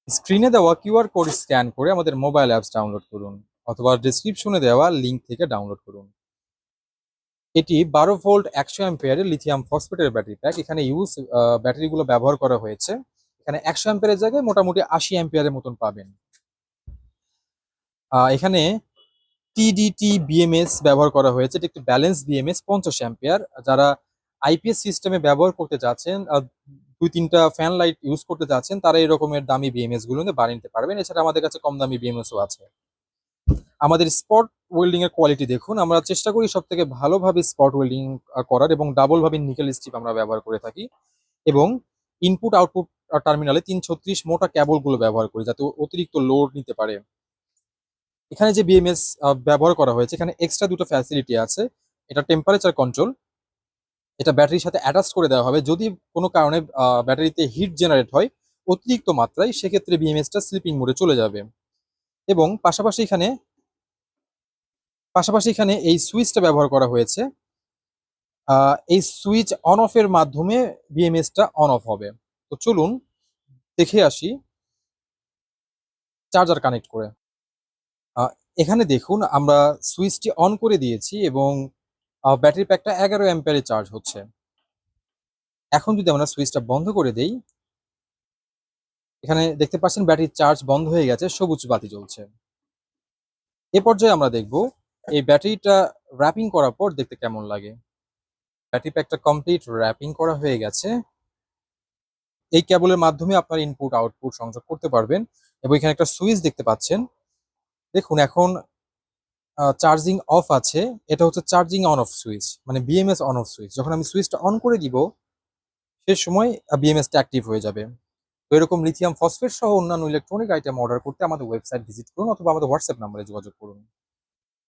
স্ক্রিনে দেওয়া QR code scan করে আমাদের মোবাইল অ্যাপস ডাউনলোড করুন অথবা ডেসক্রিপশনে দেওয়া লিঙ্ক থেকে ডাউনলোড করুন। এটি 12 ভোল্ট 100 অ্যাম্পিয়ারের লিথিয়াম ফসফেটের ব্যাটারি প্যাক। এখানে ব্যাটারিগুলো ব্যবহার করা হয়েছে। এখানে 100 অ্যাম্পিয়ারের জায়গায় মোটামুটি 80 অ্যাম্পিয়ারের মতন পাবেন। এখানে টিডিটি বিএমএস ব্যবহার করা হয়েছে। এটি একটি ব্যালেন্স বিএমএস 50 অ্যাম্পিয়ার। যারা আইপিএস সিস্টেমে ব্যবহার করতে চাচ্ছেন, 2-3টা ফ্যান লাইট ইউজ করতে চাচ্ছেন, তারা এই রকমের দামি বিএমএস গুলো বানিয়ে নিতে পারবেন। এছাড়া আমাদের কাছে কম দামি বিএমএসও আছে। আমাদের স্পট ওয়েল্ডিং এর কোয়ালিটি দেখুন। আমরা চেষ্টা করি সবথেকে ভালোভাবে স্পট ওয়েল্ডিং করার, এবং ডাবল ভাবে নিকেল স্ট্রিপ আমরা ব্যবহার করে থাকি, এবং ইনপুট আউটপুট টার্মিনালে 336 মোটা ক্যাবল গুলো ব্যবহার করি যাতে অতিরিক্ত লোড নিতে পারে। এখানে যে বিএমএস ব্যবহার করা হয়েছে, এখানে এক্সট্রা দুটো ফ্যাসিলিটি আছে। এটা টেম্পারেচার কন্ট্রোল, এটা ব্যাটারির সাথে অ্যাটাচ করে দেওয়া হবে। যদি কোনো কারণে ব্যাটারিতে হিট জেনারেট হয় অতিরিক্ত মাত্রায়, সেক্ষেত্রে বিএমএসটা স্লিপিং মোডে চলে যাবে। এবং পাশাপাশি এখানে এই সুইচটা ব্যবহার করা হয়েছে। এই সুইচ অন অফ এর মাধ্যমে বিএমএসটা অন অফ হবে। তো চলুন দেখে আসি চার্জার কানেক্ট করে। আ এখানে দেখুন আমরা সুইচটি অন করে দিয়েছি, এবং ব্যাটারি প্যাকটা 11 অ্যাম্পিয়ারে চার্জ হচ্ছে। এখন যদি আমরা সুইচটা বন্ধ করে দেই, এখানে দেখতে পাচ্ছেন ব্যাটারির চার্জ বন্ধ হয়ে গেছে, সবুজ বাতি জ্বলছে। এ পর্যায়ে আমরা দেখব এই ব্যাটারিটা র‍্যাপিং করার পর দেখতে কেমন লাগে। ব্যাটারি প্যাকটা কমপ্লিট র‍্যাপিং করা হয়ে গেছে। এই কেবলের মাধ্যমে আপনার ইনপুট আউটপুট সংযোগ করতে পারবেন, এবং এখানে একটা সুইচ দেখতে পাচ্ছেন। দেখুন এখন চার্জিং অফ আছে। এটা হচ্ছে চার্জিং অন অফ সুইচ, মানে বিএমএস অন অফ সুইচ। যখন আমি সুইচটা অন করে দিব, সে সময় বিএমএসটা অ্যাক্টিভ হয়ে যাবে। তো এরকম লিথিয়াম ফসফেট সহ অন্যান্য ইলেকট্রনিক আইটেম অর্ডার করতে আমাদের ওয়েবসাইট ভিজিট করুন অথবা আমাদের হোয়াটসঅ্যাপ নাম্বারে যোগাযোগ করুন।